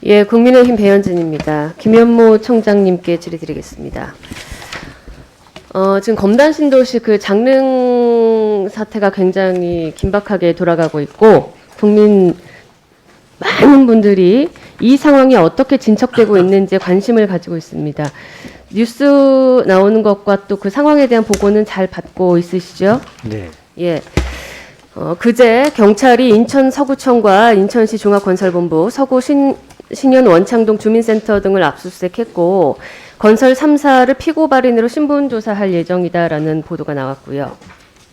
예, 국민의힘 배현진입니다. 김현모 청장님께 질의드리겠습니다. 지금 검단 신도시 그 장릉 사태가 굉장히 긴박하게 돌아가고 있고, 국민 많은 분들이 이 상황이 어떻게 진척되고 있는지에 관심을 가지고 있습니다. 뉴스 나오는 것과 또 그 상황에 대한 보고는 잘 받고 있으시죠? 네. 예. 그제 경찰이 인천 서구청과 인천시 종합건설본부, 서구 신현 원창동 주민센터 등을 압수수색했고, 건설 3사를 피고 발인으로 신분조사할 예정이다라는 보도가 나왔고요.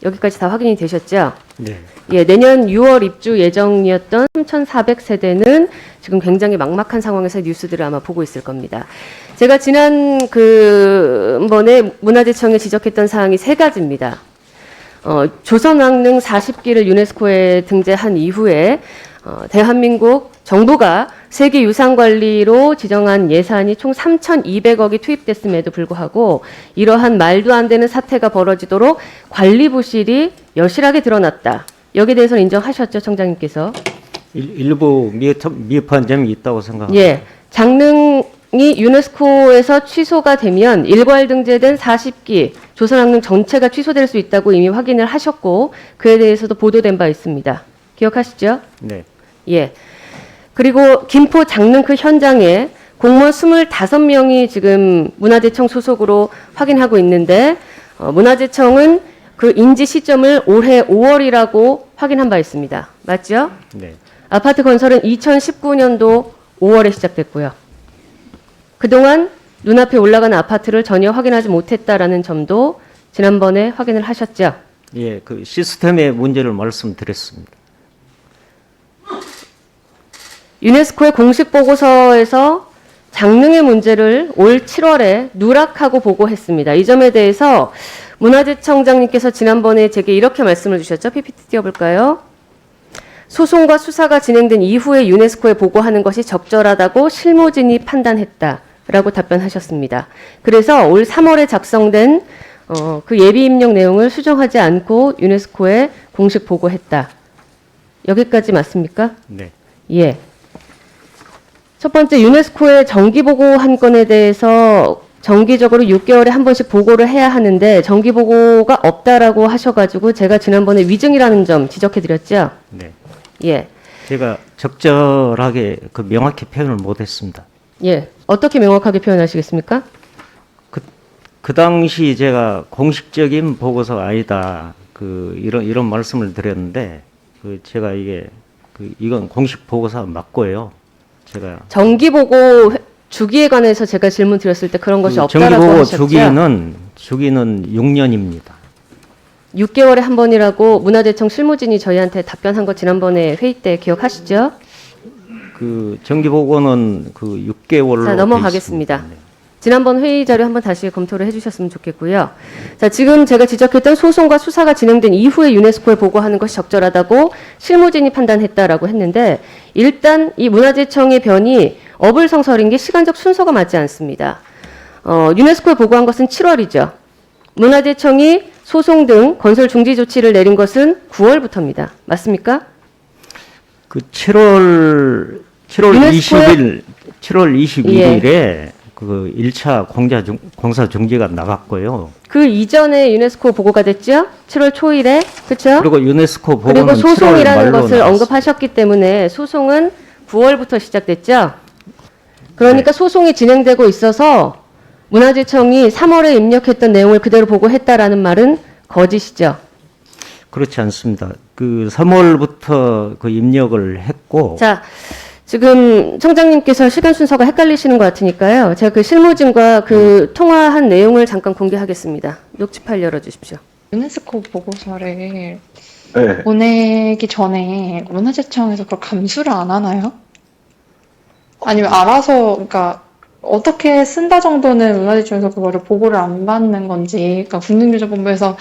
여기까지 다 확인이 되셨죠? 네. 예, 내년 6월 입주 예정이었던 3,400세대는 지금 굉장히 막막한 상황에서 뉴스들을 아마 보고 있을 겁니다. 제가 지난 번에 문화재청에 지적했던 사항이 세 가지입니다. 조선왕릉 40기를 유네스코에 등재한 이후에 대한민국 정부가 세계유산관리로 지정한 예산이 총 3,200억이 투입됐음에도 불구하고 이러한 말도 안 되는 사태가 벌어지도록 관리 부실이 여실하게 드러났다. 여기에 대해서는 인정하셨죠, 청장님께서? 일부 미흡한 점이 있다고 생각합니다. 예, 장릉이 유네스코에서 취소가 되면 일괄 등재된 40기 조선왕릉 전체가 취소될 수 있다고 이미 확인을 하셨고, 그에 대해서도 보도된 바 있습니다. 기억하시죠? 네. 예. 그리고 김포 장릉 그 현장에 공무원 25명이 지금 문화재청 소속으로 확인하고 있는데, 문화재청은 그 인지 시점을 올해 5월이라고 확인한 바 있습니다. 맞죠? 네. 아파트 건설은 2019년도 5월에 시작됐고요. 그동안 눈앞에 올라가는 아파트를 전혀 확인하지 못했다라는 점도 지난번에 확인을 하셨죠? 예, 그 시스템의 문제를 말씀드렸습니다. 유네스코의 공식 보고서에서 장릉의 문제를 올 7월에 누락하고 보고했습니다. 이 점에 대해서 문화재청장님께서 지난번에 제게 이렇게 말씀을 주셨죠? PPT 띄워볼까요? 소송과 수사가 진행된 이후에 유네스코에 보고하는 것이 적절하다고 실무진이 판단했다라고 답변하셨습니다. 그래서 올 3월에 작성된 그 예비 입력 내용을 수정하지 않고 유네스코에 공식 보고했다. 여기까지 맞습니까? 네. 예. 첫 번째, 유네스코에 정기 보고한 건에 대해서 정기적으로 6개월에 한 번씩 보고를 해야 하는데 정기 보고가 없다라고 하셔가지고 제가 지난번에 위증이라는 점 지적해드렸죠? 네. 예. 제가 적절하게 명확히 표현을 못했습니다. 예. 어떻게 명확하게 표현하시겠습니까? 그 당시 제가 공식적인 보고서가 아니다. 이런 말씀을 드렸는데, 제가 이건 공식 보고서 맞고요. 제가 정기 보고 주기에 관해서 제가 질문 드렸을 때 그런 것이 없다라고 정기보고 하셨죠? 주기는 6년입니다. 6개월에 한 번이라고 문화재청 실무진이 저희한테 답변한 거 지난번에 회의 때 기억하시죠? 정기보고는 6개월로 자, 넘어가겠습니다. 지난번 회의 자료 한번 다시 검토를 해주셨으면 좋겠고요. 자, 지금 제가 지적했던 소송과 수사가 진행된 이후에 유네스코에 보고하는 것이 적절하다고 실무진이 판단했다라고 했는데, 일단 이 문화재청의 변이 어불성설인 게 시간적 순서가 맞지 않습니다. 유네스코에 보고한 것은 7월이죠. 문화재청이 소송 등 건설 중지 조치를 내린 것은 9월부터입니다. 맞습니까? 7월 유네스코에 21일에 1차 공사 중지가 나갔고요. 그 이전에 유네스코 보고가 됐죠? 7월 초일에. 그렇죠? 그리고 유네스코 보고는 그리고 7월 소송이라는 말로 것을 나왔습니다. 언급하셨기 때문에 소송은 9월부터 시작됐죠? 그러니까 네. 소송이 진행되고 있어서 문화재청이 3월에 입력했던 내용을 그대로 보고했다라는 말은 거짓이죠? 그렇지 않습니다. 3월부터 입력을 했고. 자, 지금 청장님께서 시간 순서가 헷갈리시는 것 같으니까요. 제가 그 실무진과 통화한 내용을 잠깐 공개하겠습니다. 녹취 파일 열어주십시오. 유네스코 보고서를 네. 보내기 전에 문화재청에서 그걸 감수를 안 하나요? 아니면 알아서, 그러니까 어떻게 쓴다 정도는 문화재청에서 그거를 보고를 안 받는 건지, 그러니까 국민교정본부에서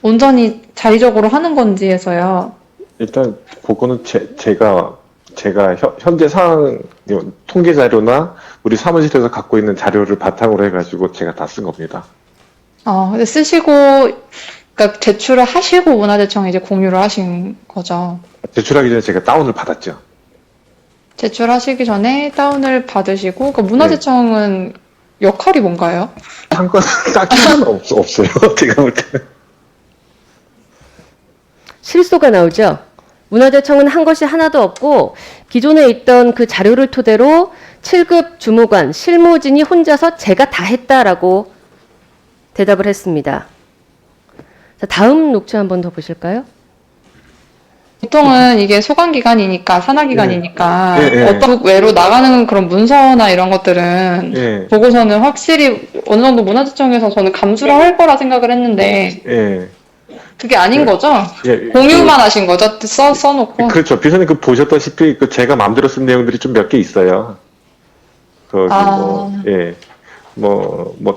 온전히 자의적으로 하는 건지에서요. 일단 그거는 제가 현재 상황 통계 자료나 우리 사무실에서 갖고 있는 자료를 바탕으로 해가지고 제가 다 쓴 겁니다. 근데 쓰시고, 그러니까 제출을 하시고 문화재청에 이제 공유를 하신 거죠. 제출하기 전에 제가 다운을 받았죠. 제출하시기 전에 다운을 받으시고, 그 문화재청은 역할이 뭔가요? 한 건 딱히 하나 없어요. 제가 볼 때는. 실소가 나오죠. 문화재청은 한 것이 하나도 없고 기존에 있던 그 자료를 토대로 7급 주무관 실무진이 혼자서 제가 다 했다라고 대답을 했습니다. 자, 다음 녹취 한번 더 보실까요? 보통은 이게 소관기관이니까, 산하기관이니까, 네, 네. 어떤 외로 나가는 그런 문서나 이런 것들은 예, 보고서는 확실히 어느 정도 문화재청에서 저는 감수를 할 거라 생각을 했는데, 예. 그게 아닌 거죠? 예, 공유만 하신 거죠? 써놓고. 그렇죠. 비서님 보셨다시피 제가 마음대로 쓴 내용들이 좀 몇 개 있어요. 거기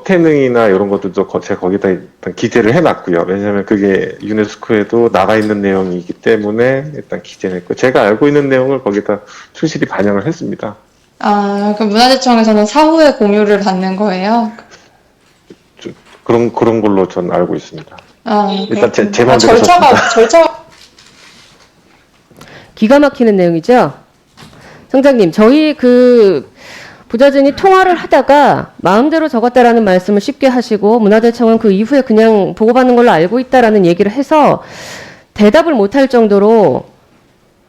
태능이나 이런 것들도 제가 거기다 일단 기재를 해놨고요. 왜냐하면 그게 유네스코에도 나가 있는 내용이기 때문에 일단 기재를 했고, 제가 알고 있는 내용을 거기다 충실히 반영을 했습니다. 그럼 문화재청에서는 사후에 공유를 받는 거예요? 그런 걸로 전 알고 있습니다. 일단 제 그렇군요. 마음대로 절차가 기가 막히는 내용이죠. 청장님, 저희 그 부자진이 통화를 하다가 마음대로 적었다라는 말씀을 쉽게 하시고 문화재청은 그 이후에 그냥 보고받는 걸로 알고 있다라는 얘기를 해서 대답을 못할 정도로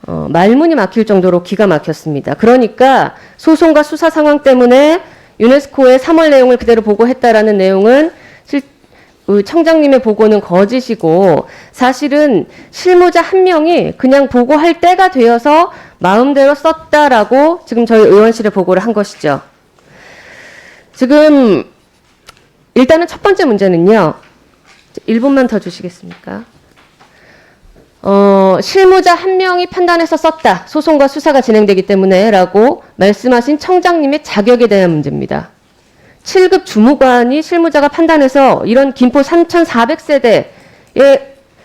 말문이 막힐 정도로 기가 막혔습니다. 그러니까 소송과 수사 상황 때문에 유네스코의 3월 내용을 그대로 보고했다라는 내용은 청장님의 보고는 거짓이고, 사실은 실무자 한 명이 그냥 보고할 때가 되어서 마음대로 썼다라고 지금 저희 의원실에 보고를 한 것이죠. 지금 일단은 첫 번째 문제는요. 1분만 더 주시겠습니까? 실무자 한 명이 판단해서 썼다. 소송과 수사가 진행되기 때문에 라고 말씀하신 청장님의 자격에 대한 문제입니다. 7급 주무관이 실무자가 판단해서 이런 김포 3,400세대에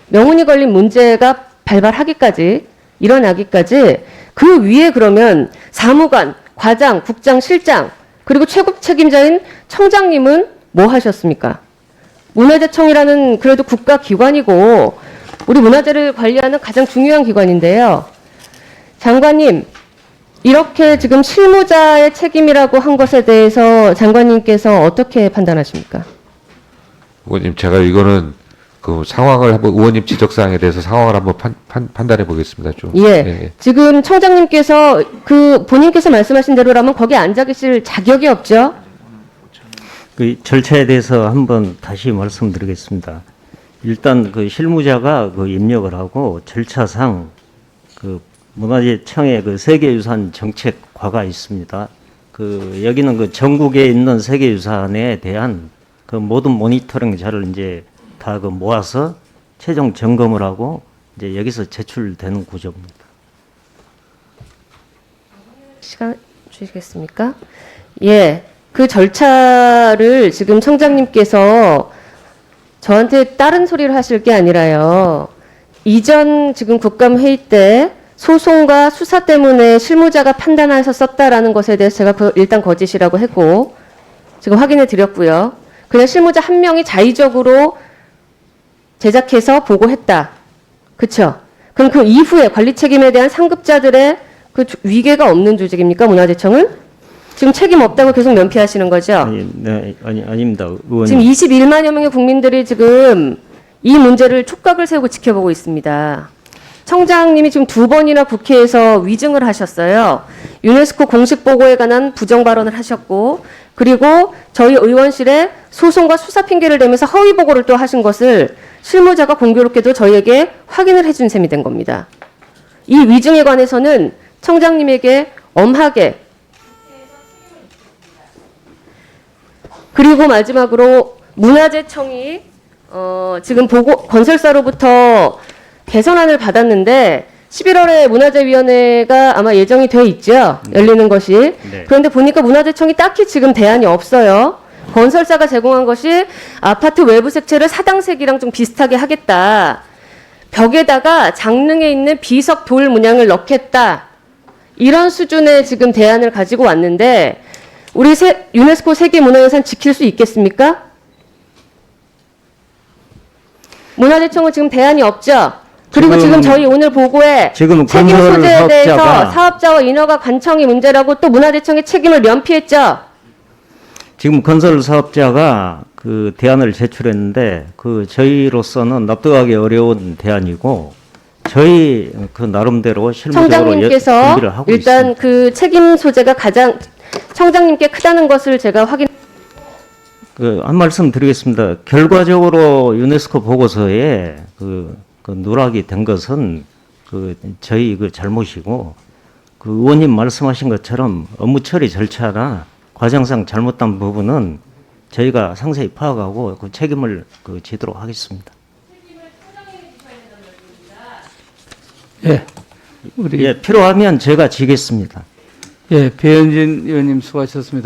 명운이 걸린 문제가 발발하기까지, 일어나기까지 그 위에 그러면 사무관, 과장, 국장, 실장, 그리고 최고 책임자인 청장님은 뭐 하셨습니까? 문화재청이라는 그래도 국가기관이고 우리 문화재를 관리하는 가장 중요한 기관인데요. 장관님, 이렇게 지금 실무자의 책임이라고 한 것에 대해서 장관님께서 어떻게 판단하십니까? 의원님, 제가 이거는 그 상황을 한번 의원님 지적사항에 대해서 상황을 한번 판단해 보겠습니다. 좀. 예. 지금 청장님께서 그 본인께서 말씀하신 대로라면 거기에 앉아 계실 자격이 없죠? 그 절차에 대해서 한번 다시 말씀드리겠습니다. 일단 그 실무자가 그 입력을 하고 절차상 그 문화재청의 그 세계유산 정책과가 있습니다. 그 여기는 그 전국에 있는 세계유산에 대한 그 모든 모니터링 자료를 이제 다 그 모아서 최종 점검을 하고 이제 여기서 제출되는 구조입니다. 시간 주시겠습니까? 예. 그 절차를 지금 청장님께서 저한테 다른 소리를 하실 게 아니라요. 이전 지금 국감회의 때 소송과 수사 때문에 실무자가 판단해서 썼다라는 것에 대해서 제가 일단 거짓이라고 했고 지금 확인해 드렸고요. 그냥 실무자 한 명이 자의적으로 제작해서 보고했다. 그쵸? 그럼 그 이후에 관리 책임에 대한 상급자들의 그 위계가 없는 조직입니까? 문화재청은? 지금 책임 없다고 계속 면피하시는 거죠? 아닙니다. 의원님. 지금 21만여 명의 국민들이 지금 이 문제를 촉각을 세우고 지켜보고 있습니다. 청장님이 지금 2번이나 국회에서 위증을 하셨어요. 유네스코 공식 보고에 관한 부정 발언을 하셨고, 그리고 저희 의원실에 소송과 수사 핑계를 대면서 허위 보고를 또 하신 것을 실무자가 공교롭게도 저희에게 확인을 해준 셈이 된 겁니다. 이 위증에 관해서는 청장님에게 엄하게, 그리고 마지막으로 문화재청이 지금 건설사로부터 개선안을 받았는데 11월에 문화재위원회가 아마 예정이 돼 있죠. 열리는 것이. 네. 그런데 보니까 문화재청이 딱히 지금 대안이 없어요. 건설사가 제공한 것이 아파트 외부 색채를 사당색이랑 좀 비슷하게 하겠다. 벽에다가 장릉에 있는 비석 돌 문양을 넣겠다. 이런 수준의 지금 대안을 가지고 왔는데 우리 유네스코 세계문화유산 지킬 수 있겠습니까? 문화재청은 지금 대안이 없죠. 그리고 지금 저희 오늘 보고에 지금 책임 건설 소재에 대해서 사업자가 사업자와 인허가 관청이 문제라고 또 문화재청의 책임을 면피했죠. 지금 건설 사업자가 그 대안을 제출했는데 그 저희로서는 납득하기 어려운 대안이고 저희 그 나름대로 실무적으로 청장님께서 준비를 하고 일단 있습니다. 그 책임 소재가 가장 청장님께 크다는 것을 제가 확인. 한 말씀 드리겠습니다. 결과적으로 유네스코 보고서에 그 누락이 된 것은 저희 잘못이고 그 의원님 말씀하신 것처럼 업무 처리 절차나 과정상 잘못된 부분은 저희가 상세히 파악하고 그 책임을 지도록 하겠습니다. 예, 우리 예, 필요하면 제가 지겠습니다. 예, 배현진 의원님 수고하셨습니다.